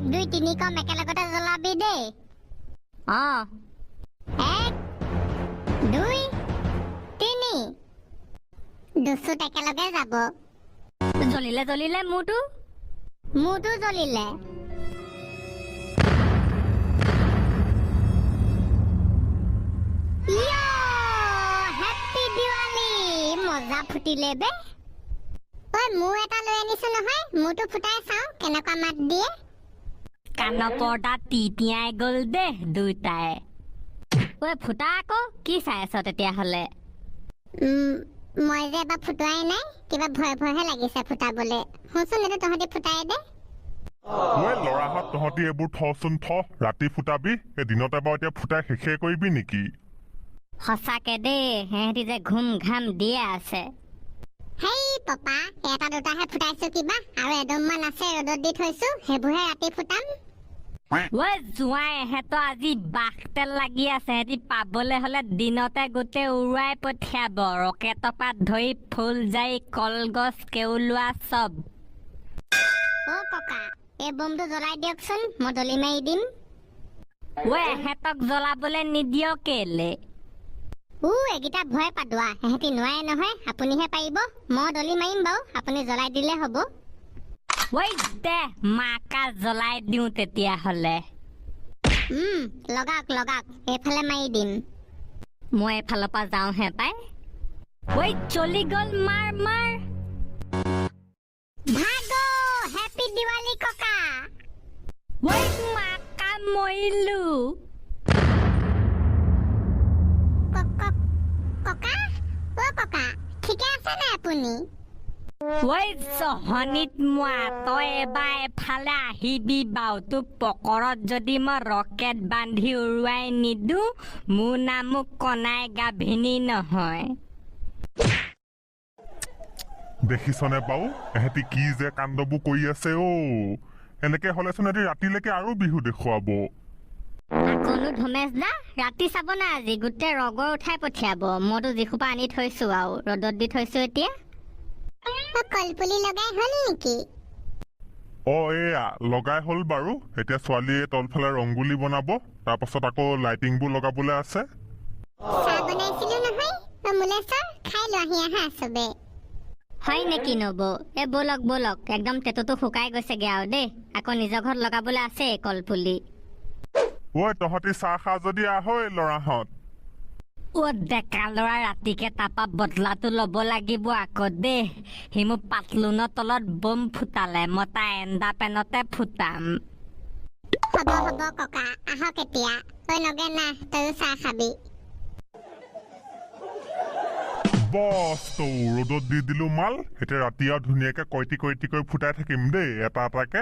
1 2 3 কম একেলগতে জ্বলাবি দেই অ 1 2 3 দুচুত একেলগে যাব জ্বলিলে জ্বলিলে মোৰটো জ্বলিলে মজা ফুটিলে বে ঐ মোৰ এটা লৈ আনিছো নহয় মোৰটো ফুটাই চাও কেনেকুৱা মাত দিয়ে কাণৰ পৰ্দা টিটিয়াই গ'ল দে দুইটাই ঐ ফুটা আকৌ কি চাই আছ তেতিয়াহ'লে মই যে এবাৰ ফুটোৱাই নাই কিবা ভয় ভয়হে লাগিছে ফুটাবলে শুনচোন এইটো তহঁতি ফুটাই দে ঐ ল'ৰাহঁত তহঁতি এইবোৰ থচোন থ ৰাতি ফুটাবি এই দিনতে বাৰু এতিয়া ফুটাই শেষে কৰিবি নেকি সঁচাকে দেই সিহঁতি যে ঘুম ঘাম দিয়ে আছে হেই পপা এটা দুটাহে ফুটাইছো কিবা আৰু এদমমান আছে ৰ'দত দি থৈছো সেইবোৰহে ৰাতি ফুটাম ঐ জোঁৱাই এহেঁতৰ আজি বাঘ তেল লাগি আছে সিহঁতি পাবলৈ হ'লে দিনতে গোটেই উৰুৱাই পঠিয়াব ৰকেটৰ পৰা ধৰি ফুল জাৰি কলগছ কেউলোৱা চব অ ককা এই বমটো জ্বলাই দিয়কচোন মই দলি মাৰি দিম ঐ এহেঁতক জ্বলাবলৈ নিদিয় কেলে এগিটা ভয় পাদোৱা এহেঁতি নোৱাৰে নহয় আপুনিহে পাৰিব মই দলি মাৰিম বাৰু আপুনি জ্বলাই দিলে হ'ব ঐ দে মাকা জ্বলাই দিওঁ তেতিয়াহ'লে লগাওক লগাওক এইফালে মাৰি দিম মই এফালৰ পৰা যাওঁহে পাই ঐ চলি গ'ল মাৰ মাৰ ভাগো হেপী দিৱালী ককা ঐ মাকা মৰিলো ককা অ ককা ঠিকে আছে নে আপুনি ঐ চহনিত মোৱা তই এবাৰ এফালে আহিবি বাও তোক পকৰত যদি মই ৰকেট বান্ধি উৰুৱাই নিদো মোৰ নামো কনাই গাভিনী নহয় দেখিছনে বাৰু এহেঁতি কি যে কাণ্ডবোৰ কৰি আছে এনেকে হ'লেচোন এহেঁতি ৰাতিলৈকে আৰু বিহু দেখুৱাব আকৌনো ধমেশ দা ৰাতি চাব না আজি গোটেই ৰগৰ উঠাই পঠিয়াব মইতো যিসোপা আনি থৈছো আৰু ৰ'দত দি থৈছো এতিয়া কলপুলি লগাই হ'ল নেকি এয়া লগাই হ'ল বাৰু এতিয়া ছোৱালীয়ে তলফালে ৰংগুলি বনাব তাৰপাছত আকৌ লাইটিংবোৰ লগাবলৈ আছে চাহ বনাইছিলো নহয় মোলেশ্বৰ খাই লোৱাহি আহা চবে হয় নেকি নবৌ ব'লক ব'লক একদম তেতুটো শুকাই গৈছেগে আৰু দেই আকৌ নিজৰ ঘৰত লগাবলৈ আছে কলপুলি ঐ তহঁতি চাহ খা যদি আহৈ ল'ৰাহঁত ডেকা ল'ৰা ৰাতিকে তাৰপা বদলাটো ল'ব লাগিব আকৌ দেই সি মোৰ পাতলুনৰ তলত বম ফুটালে মই তাৰ এণ্ডা পেনতে ফুটাম হ'ব হ'ব ককা আহক এতিয়া ঐ নগেন না তয়ো চাহ খাবি বছ তৌ ৰ'দত দি দিলো মাল এতিয়া ৰাতি আৰু ধুনীয়াকে কয়টি ফুটাই থাকিম দেই এটা এটাকে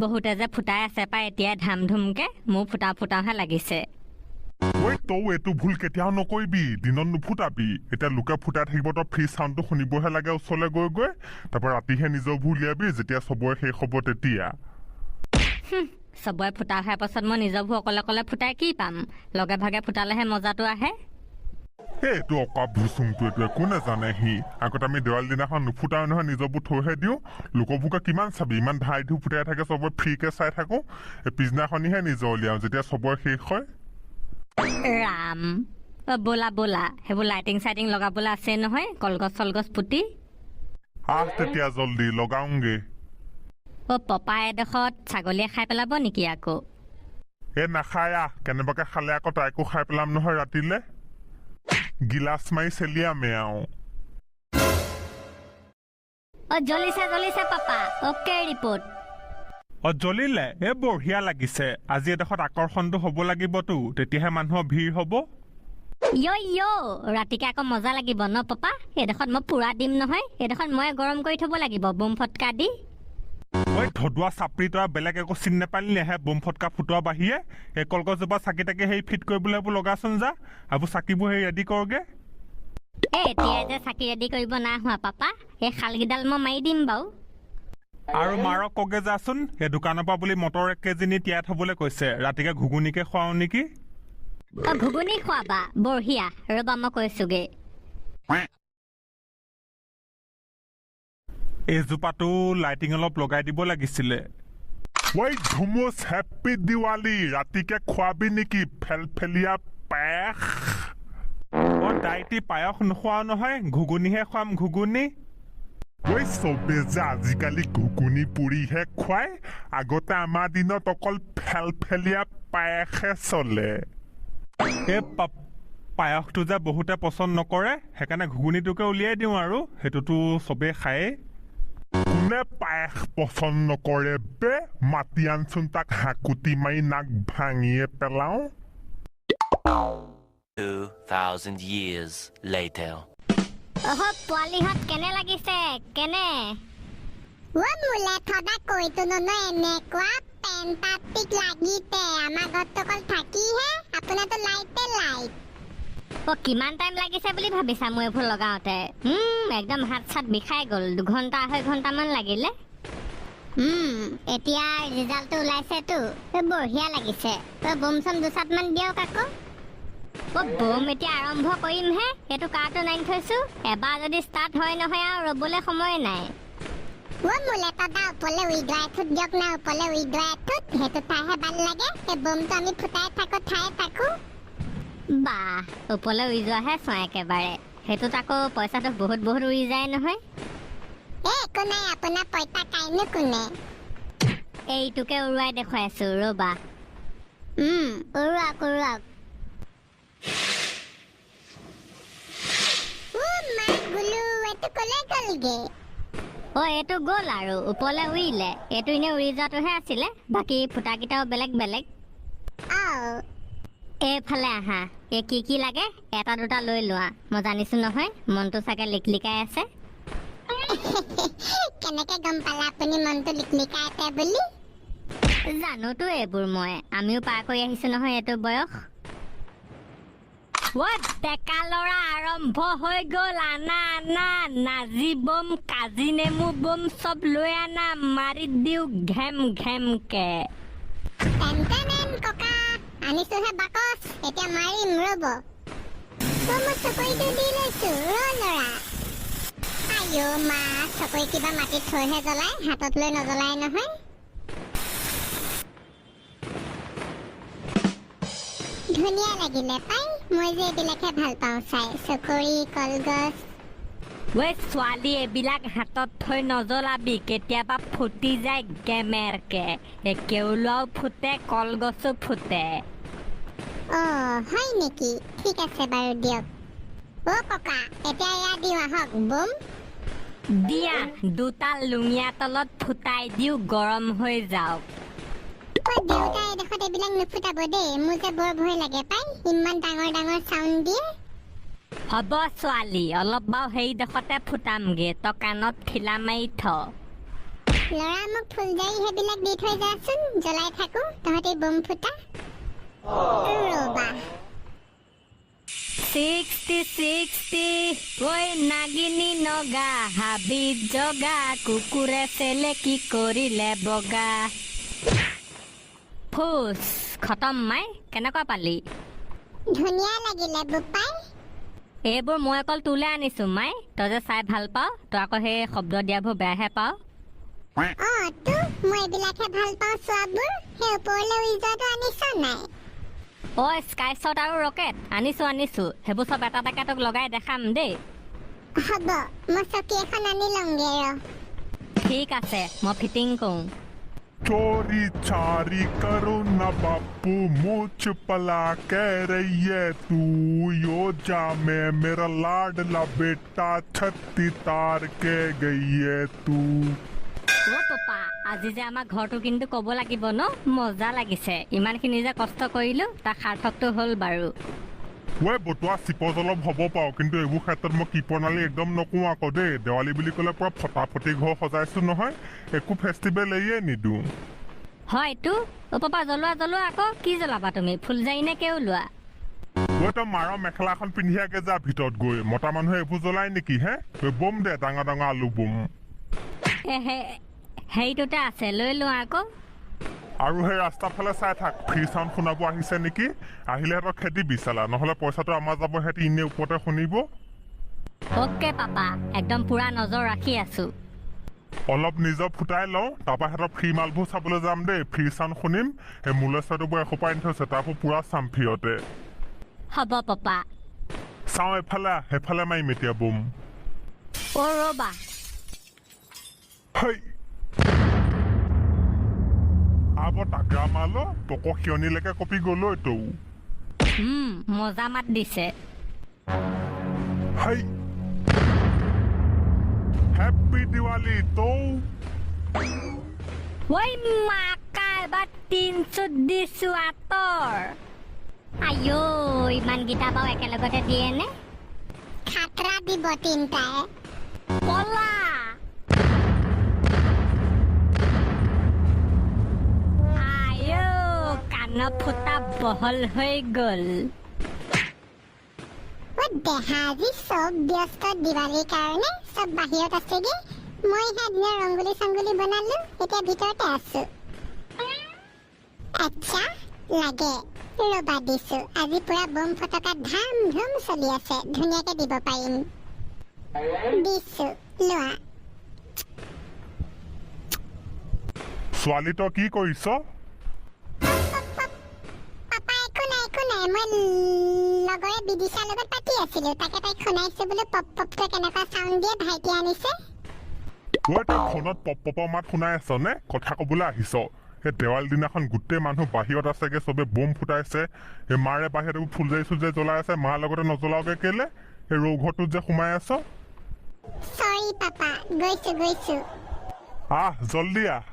বহুতে যে ফুটাই আছে পাই এতিয়া ধাম ধুমকে মোৰ ফুটাওহে লাগিছে ঐ তৌ এইটো ভুল কেতিয়াও নকৰিবি দিনত নুফুটাবি এতিয়া লোকে ফুটাই থাকিব তই ফ্ৰী চাউণ্ডটো শুনিবহে লাগে ওচৰলৈ গৈ তাৰপৰা ৰাতিহে নিজৰ ভুল উলিয়াবি যেতিয়া চবৰে শেষ হ'ব তেতিয়া চবৰে ফুটা হোৱাৰ পাছত মই নিজৰ ভুল অকলে অকলে ফুটাই কি পাম লগে ভাগে ফুটালেহে মজাটো আহে এইটো অকা ভুচুংটো এইটো একো নাজানে সি আগত আমি দেৱালী দিনাখন নুফুটাও নহয় নিজৰবোৰ থৈহে দিওঁ লোকবোৰকে কিমান চাবি ইমান ধাই ধু ফুটাই থাকে চবৰে ফ্ৰীকে চাই থাকো পিছদিনাখনিহে নিজৰ উলিয়াওঁ যেতিয়া চবৰে শেষ হয় ৰাম ব'লা ব'লা সেইবোৰ লাইটিং চাইটিং লগাবলৈ আছে নহয় কলগছ চলগছ পুতি তেতিয়া জল্দি লগাওঁগে পপা এডোখৰত ছাগলীয়ে খাই পেলাব নেকি আকৌ নাখায় কেনেবাকে খালে আকৌ তাইকো খাই পেলাম নহয় ৰাতিলে গিলাচ মাৰি চেলিয়ামে জ্বলিছে পাপা অ'কে ৰিপৰ্ট জ্বলিলে বঢ়িয়া লাগিছে আজি এডোখৰত আকৰ্ষণটো হ'ব লাগিবতো তেতিয়াহে মানুহৰ ভিৰ হ'ব ৰাতিকে আকৌ মজা লাগিব ন পাপা এইডোখৰত মই পুৰা দিম নহয় এইডোখৰত মই গৰম কৰি থব লাগিব বোম ফটকা দি ধদুৱা চাপৰি তৰা বেলেগ একো চিন নাপালি নেহে বোম ফটকা ফুটোৱা বাহিৰে এই কলগছজোপা চাকি তাকি সেই ফিট কৰিবলৈ এইবোৰ লগাচোন যা এইবোৰ চাকিবোৰ সেই ৰেডি কৰগে এতিয়া যে চাকি ৰেডি কৰিব নাই হোৱা পাপা এই শালকেইডাল মই মাৰি দিম বাৰু আৰু মাৰক কগে যাচোন এই দোকানৰ পৰা বুলি মটৰ 1 কেজি নি তিয়াই থবলৈ কৈছে ৰাতিকে ঘুগুনিকে খুৱাওঁ নেকি ঘুগুনি খোৱাবা বঢ়িয়া ৰ'বা মই কৈছোগে এইজোপাটো লাইটিং অলপ লগাই দিব লাগিছিলে ঐ ধুমুচ হেপ্পী দিৱালী ৰাতিকে খোৱাবি নেকি ফেলফেলীয়া পায়স ডাইটি পায়স নোখোৱাও নহয় ঘুগুনিহে খুৱাম ঘুগুনি ঐ চবে যে আজিকালি ঘুগুনি পুৰিহে খুৱাই আগতে আমাৰ দিনত অকল ফেলফেলীয়া পায়সহে চলে এই পায়সটো যে বহুতে পচন্দ নকৰে সেইকাৰণে ঘুগুনিটোকে উলিয়াই দিওঁ আৰু সেইটোতো চবেই খায়েই কোনে পায়স পচন্দ নকৰে বে মাতি আনচোন তাক হাকুটি মাৰি নাক ভাঙিয়ে পেলাওঁ 2,000 years later. অহ পোৱালিহঁত কেনে লাগিছে কেনে মোলে থদা কৈতো নহয় এনেকুৱা পেণ্টাটিক লাগিতে আমাৰ ঘৰত অকল থাকিহে আপোনাৰতো লাইটে লাইট কিমান টাইম লাগিছে বুলি ভাবিছা মই এইবোৰ লগাওঁতে একদম হাত চাত বিষাই গ'ল 2 ঘণ্টা 2.5 ঘণ্টামান লাগিলে এতিয়া ৰিজাল্টটো ওলাইছেতো বঢ়িয়া লাগিছে বম চম 2 মান দিয়ক আকৌ বম এতিয়া আৰম্ভ কৰিমহে এইটো কাৰ্টুন আনি থৈছো এবাৰ যদি ষ্টাৰ্ট হয় নহয় আৰু ৰ'বলৈ সময় নাই মোলে তদা ওপৰলৈ উইড্ৰাই থুত দিয়ক না ওপৰলৈ উইড্ৰাই থুত সেইটো ঠাইহে ভাল লাগে সেই বমটো আমি ফুটাই থাকো বাহ ওপৰলৈ উৰি যোৱাহে চোৱা একেবাৰে সেইটোত আকৌ পইচাটো বহুত উৰি যায় নহয় একো নাই আপোনাৰ পইচা কাইনো কোনে এইটোকে উৰুৱাই দেখুৱাই আছো ৰ'বা উৰুৱাক মা গুলু এইটো কলে গ'লগে এইটো গ'ল আৰু ওপৰলৈ উৰিলে এইটো এনে উৰি যোৱাটোহে আছিলে বাকী ফুটাকেইটাও বেলেগ এইফালে আহা এই কি লাগে এটা দুটা লৈ লোৱা মই জানিছো নহয় মনটো চাগে লিকলিকাই আছে কেনেকে গম পালা আপুনি মনটো লিকলিকাই আছে বুলি জানোতো এইবোৰ মই আমিও পাৰ কৰি আহিছো নহয় এইটো বয়স ডেকা ল'ৰা আৰম্ভ হৈ গ'ল আনা নাজি বম কাজি নেমু বম চব লৈ আনা মাৰি দিও ঘেমকে ককা আনিছোহে বাকচ এতিয়া মাৰিম ৰ'ব মই চকৰিটো দি লৈছো ল'ৰা আইঅ মা চকৰি কিবা মাটিত থৈহে জ্বলাই হাতত লৈ নজ্বলাই নহয় ধুনীয়া লাগিলে পাই মই যে এইবিলাকহে ভাল পাওঁ চাই চকৰি কলগছ ছোৱালী এইবিলাক হাতত থৈ নজ্বলাবি কেতিয়াবা ফুটি যায় গেমেৰকে কেউলাও ফুটে কলগছো ফুটে হয় নেকি ঠিক আছে বাৰু দিয়ক ককা এতিয়া এয়া দিওঁ আহক বম দিয়া দুটা লুঙিয়া তলত ফুটাই দিও গৰম হৈ যাওক দেউতাই এডোখৰত এইবিলাক নুফুটাব দেই মোৰ যে বৰ ভয় লাগে পাই ইমান ডাঙৰ চাউণ্ড দিয়ে হ'ব ছোৱালী অলপ বাৰু সেইডোখৰতে ফুটামগে তই কাণত খিলা মাৰি থ ল'ৰা মোক ফুলজাৰি সেইবিলাক দি থৈ যাচোন জ্বলাই থাকো তহঁতি বম ফুটা ৰ'বা 60 ঐ নাগিনী নগা হাবিত জগা কুকুৰে চেলে কি কৰিলে বগা ফুচ খতম মাই কেনেকুৱা পালি ধুনীয়া লাগিলে বোপাই এইবোৰ মই অকল তোলে আনিছো মাই তই যে চাই ভাল পাওঁ তই আকৌ সেই শব্দ দিয়াবোৰ বেয়াহে পাওঁ তো মই এইবিলাকহে ভাল পাওঁ চোৱাবোৰ সেই ওপৰলৈ উৰি যোৱাটো আনিছ নাই স্কাই শ্বট আৰু ৰকেট আনিছো সেইবোৰ চব এটা তোক লগাই দেখাম দেই হ'ব মই চকী এখন আনি লওঁগে ঠিক আছে মই ফিটিং কৰোঁ चोरी चारी करो ना बापू मुझ पला कह रही है तू यो जा में मेरा लाडला बेटा छत्ती तार के गई है तू পাপা আজি যে আমাৰ ঘৰটো কিন্তু ক'ব লাগিব ন মজা লাগিছে ইমানখিনি যে কষ্ট কৰিলো তাৰ সাৰ্থকটো হ'ল বাৰু বটোৱা চিপজ অলপ হ'ব পাওঁ কিন্তু এইবোৰ ক্ষেত্ৰত মই কৃপণালী একদম নকওঁ আকৌ দেই দেৱালী বুলি ক'লে পুৰা ফটাফটি ঘৰ সজাইছো নহয় একো ফেষ্টিভেল এয়ে নিদিওঁ হয়তো পাপা জ্বলোৱা আকৌ কি জ্বলাবা তুমি ফুলজাৰি নে কেউলোৱা তই মাৰ মেখেলাখন পিন্ধিয়াকে যা ভিতৰত গৈ মতা মানুহে এইবোৰ জ্বলাই নেকি হে বম দে ডাঙৰ আলু বম সেইটোতে আছে লৈ লোৱা আকৌ আৰু সেই ৰাস্তাৰ ফালে চাই থাক ফ্ৰী চাউণ্ড শুনাব আহিছে নেকি আহিলে সিহঁতক খেদি বিচালা নহ'লে পইচাটো আমাৰ যাব সিহঁতি ইনে ওপৰতে শুনিব অ'কে পাপা একদম পুৰা নজৰ ৰাখি আছো অলপ নিজৰ ফুটাই লওঁ তাৰপৰা সিহঁতৰ ফ্ৰী মালবোৰ চাবলৈ যাম দেই ফ্ৰী চাউণ্ড শুনিম সেই মোলে চৰাইটোবোৰ এসোপা আনি থৈছে তাৰপৰা পুৰা চাম ফ্ৰীয়তে হ'ব পাপা চাওঁ এফালে সেইফালে মাৰিম এতিয়া বুম অ' ৰ'বা হেই আবৰ তাগৰা মালো পক সিয়নিলৈকে কপি গ'লো এইটো মজা মাত দিছে হেই হেপী দিৱালী তৌ ঐ মাকা এবাৰ 300 দিছোঁ আঁতৰ আইঅ ইমানকেইটা বাৰু একেলগতে দিয়ে নে খাতৰা দিব তিনটাই পলা আইঅ কাণ ফুটা বহল হৈ গ'ল দেহাজি চব ব্যস্ত দিৱালীৰ কাৰণে চব বাহিৰত আছেগে মই সেইদিনা ৰংগোলী চংগোলী বনালো এতিয়া ভিতৰতে আছো আচ্ছা লাগে ৰবা দিছো আজি পুৰা বম ফটকা ধাম ধুম চলি আছে ধুনীয়াকে দিব পাৰিম দিছো লোৱা ছোৱালী তই কি কৰিছ পাপা একো নাই মই লগৰে বিদিশাৰ লগত পাতি আছিলো তাকে তাইক শুনাইছো বোলো পপ পপটো কেনেকুৱা চাউণ্ড দিয়ে ভাইটি আনিছে তই ফোনত পপ পপৰ মাত শুনাই আছ নে কথা ক'বলৈ আহিছ সেই দেৱালী দিনাখন গোটেই মানুহ বাহিৰত আছেগে চবে বোম ফুটাইছে এই মাৰে বাহিৰত ফুলজাৰি চুলজাৰি জ্বলাই আছে মাৰ লগতে নজ্বলাওগে কেলে এই ৰৌঘৰটোত যে সোমাই আছ সৰি পাপা গৈছো জল্দি আহ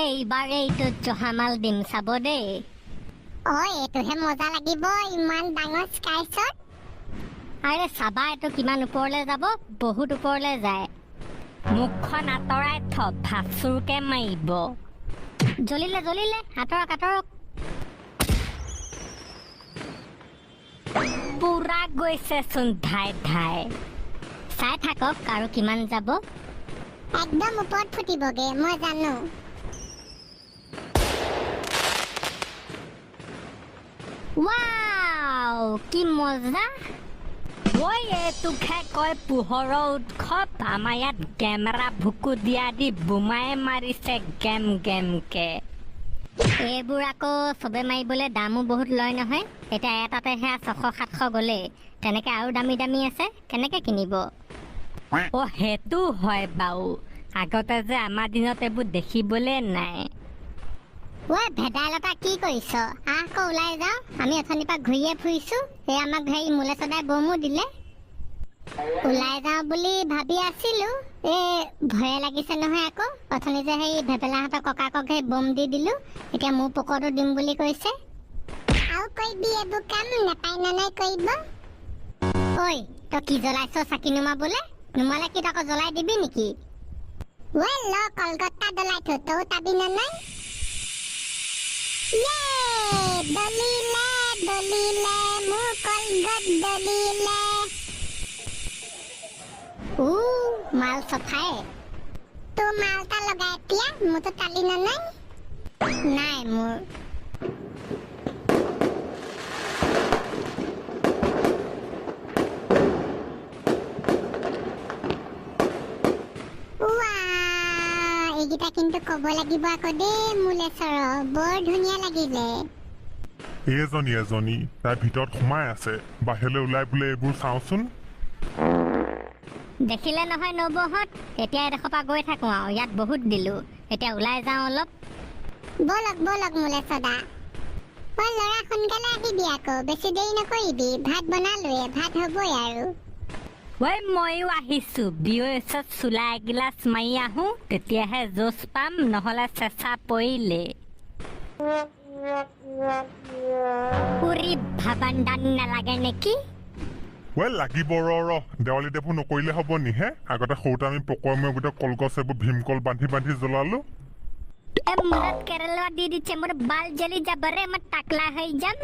এইবাৰ এইটোত জহামাল দিম চাব দেই এইটোহে মজা লাগিব ইমান ডাঙৰ স্কাই শ্বট আৰে চাবা এইটো কিমান ওপৰলৈ যাব বহুত ওপৰলৈ যায় মুখখন আঁতৰাই ভাচুৰকে মাৰিব জ্বলিলে আঁতৰক পুৰা গৈছেচোন ধাই চাই থাকক আৰু কিমান যাব একদম ওপৰত ফুটিবগে মই জানো ৱাও কি মজা ঐ এইটোকে কয় পোহৰৰ উৎসৱ আমাৰ ইয়াত কেমেৰা ভুকু দিয়া দি বোমাই মাৰিছে গেমকে এইবোৰ আকৌ চবে মাৰিবলৈ দামো বহুত লয় নহয় এতিয়া এটাতে সেয়া 600-700 গ'লে তেনেকে আৰু দামী আছে কেনেকে কিনিব সেইটো হয় বাৰু আগতে যে আমাৰ দিনত এইবোৰ দেখিবলৈ নাই ভেদাইলতা কি কৰিছ আকৌ ওলাই যাওঁ আমি অথনিৰ পৰা ঘূৰিয়ে ফুৰিছো এই আমাক মোলে সদায় বমো দিলে ওলাই যাওঁ বুলি ভাবি আছিলো ভয়ে লাগিছে নহয় আকৌ অথনি যে সেই ভেবেলাহঁতৰ ককাকক সেই বম দি দিলো এতিয়া মোৰ পকৰটো দিম বুলি কৈছে আৰু কৰিবি এইবোৰ কাম নাপাই নাই কৰিব ঐ তই কি জ্বলাইছ চাকি নুমাবলে নুমালে কি তক জ্বলাই দিবি নেকি কলগত্তা জ্বলাই থৈ তৌ তাবি নাই দলিলে মোৰ কলগত দলিলে মাল চফাই তোৰ মালটা লগাই এতিয়া মোৰতো তালি নাই মোৰ এইকেইটা কিন্তু ক'ব লাগিব আকৌ দেই মুলেশ্বৰ বৰ ধুনীয়া লাগিলে এজনী তাই ভিতৰত সোমাই আছে বাহিৰলৈ ওলাই বোলে এইবোৰ চাওঁচোন দেখিলে নহয় নবহঁত এতিয়া এডোখৰ পৰা গৈ থাকো আৰু ইয়াত বহুত দিলো এতিয়া ওলাই যাওঁ অলপ বলক মুলেশ্বৰ দা ল'ৰা সোনকালে আহিবি আকৌ বেছি দেৰি নকৰিবি ভাত বনালোৱে ভাত হ'বই আৰু ময়ো আহিছো বিঅ'এছত চোলা এগিলাচ মাৰি আহো তেতিয়াহে জোচ পাম নহ'লে চেঁচা পৰিলে পুৰি ভাবান্দান নালাগে নেকি লাগিব ৰ দেৱালী দেৱো নকৰিলে হ'ব নিহে আগতে সৰুতে আমি পকৰ মই গোটেই কলগছ এইবোৰ ভীমকল বান্ধি জ্বলালো মূৰত কেৰেলা দি দিছে মোৰ বাল জ্বলি যাব ৰে মই টাকলা হৈ যাম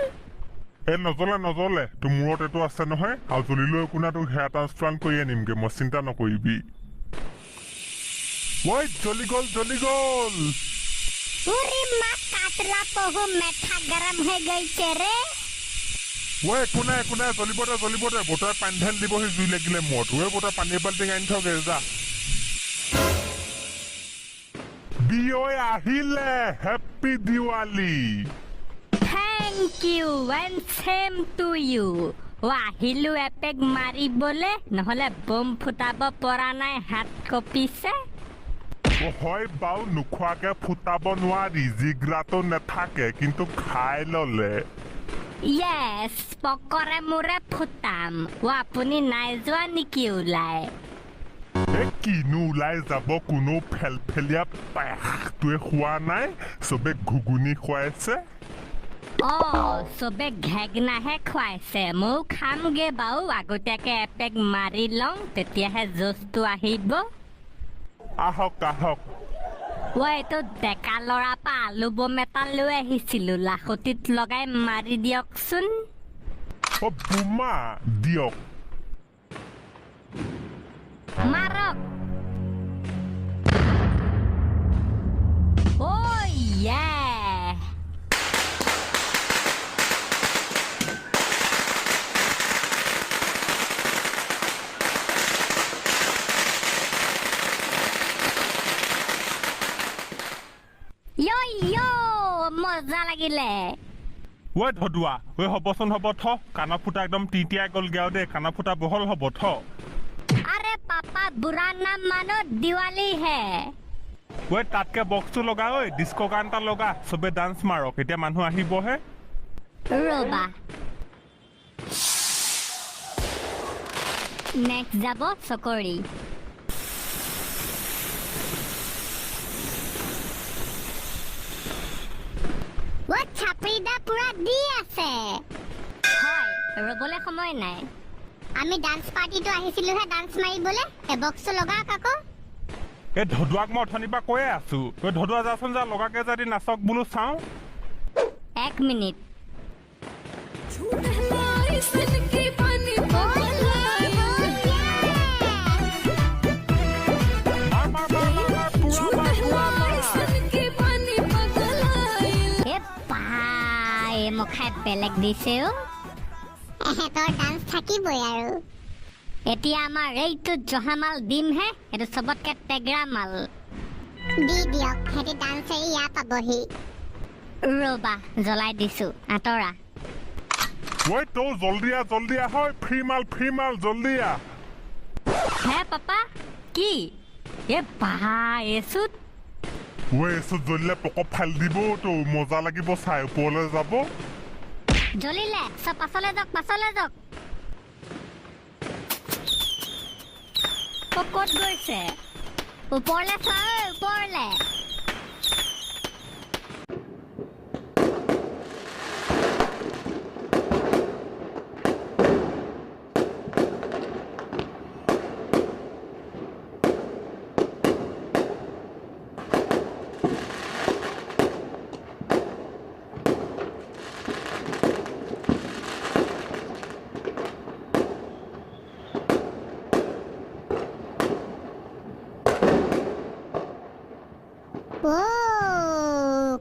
নজ্বলে তোৰ মূৰত এইটো আছে নহয় আৰু জ্বলিলেও একো নাই তোক হেয়াৰ ট্ৰান্সপ্লাণ্ট কৰি আনিমগে মই চিন্তা নকৰিবি জ্বলি গ'ল কাতলা পহু মেঠা গৰম হৈ গৈছে ৰে ঐ একো নাই জ্বলিব দে বতৰে পানী ঢালি দিবহি জুই লাগিলে মূৰত ঐ বতৰে পানীৰ বাল্টিং আনি থগে যা বিয়ৈ আহিলে happy Diwali Thank you and same to you. আহিলো এপেক মাৰিবলে নহলে বম ফুটাব পৰা নাই হাত কঁপিছে হয় বাও নোখোৱাকে ফুটাব নোৱাৰি জিগৰাটো নেথাকে কিন্তু খাই ললে Yes, পকৰে মোৰে ফুটাম আপুনি নাই যোৱা নেকি ওলাই কিনো ওলাই যাব কোনো ফেলফেলীয়া পায়সটোৱে খোৱা নাই চবে ঘুগুনি খুৱাইছে চবে ঘেগনাহে খুৱাইছে ময়ো খামগে বাৰু আগতীয়াকে এপেক মাৰি লওঁ তেতিয়াহে জোচটো আহিব আহক এইটো ডেকা ল'ৰা পৰা আলু বম এটা লৈ আহিছিলো লাখুটিত লগাই মাৰি দিয়কচোন বোমা দিয়ক মাৰক মজা লাগিলে ঐ ধদুৱা হ'বচোন হ'ব থ কাণৰ ফুটা একদম টিটিয়াই গ'লগে আৰু দেই কাণৰ ফুটা বহল হ'ব থ আৰে পাপা বুঢ়া নাম মানো দিৱালী হে তাতকে বক্সটো লগা ডিস্কো গান এটা লগা চবে ডান্স মাৰক এতিয়া মানুহ আহিবহে ৰবা নেক্সট যাব চকৰি ছাপৰিদা পুৰা দি আছে হয় ৰবলে সময় নাই আমি ডান্স পাৰ্টিটো আহিছিলোহে ডান্স মাৰিবলে বক্সটো লগাওক আকৌ এই ধদুৱাক মই অথনিৰ পৰা কৈয়ে আছো ধদুৱা যাচোন যা লগাকে যদি নাচক বোলো চাওঁ 1 মিনিট মুখাই বেলেগ দিছে এহেঁতৰ ডান্স থাকিবই আৰু এতিয়া আমাৰ এইটো জহামাল দিমহে এইটো চবতকে টেগৰা মাল দি দিয়ক সিহঁতি ডান্স এৰি ইয়াত পাবহি ৰবা জ্বলাই দিছো আঁতৰা তৌ জল্দি আহ ফ্ৰী মাল জল্দি আহ হে পাপা কি এচুত এচুত জ্বলিলে পকপ ফাইল দিব তো মজা লাগিব চাই ওপৰলৈ যাব জ্বলিলে চব পাছলৈ যাওক ক'ত গৈছে ওপৰলৈ চোৱা ওপৰলৈ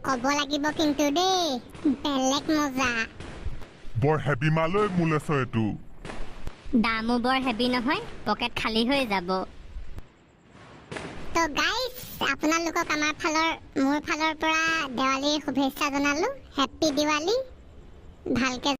কব লাগিব কিন্তু দেই বেলেগ মজা বৰ হেভি মালৈ মূলেছ এইটো দামো বৰ হেভি নহয় পকেট খালী হৈ যাব তো গাইজ আপোনালোকক মোৰ ফালৰ পৰা দেৱালীৰ শুভেচ্ছা জনালো হেপ্পী দিৱালী ভালকে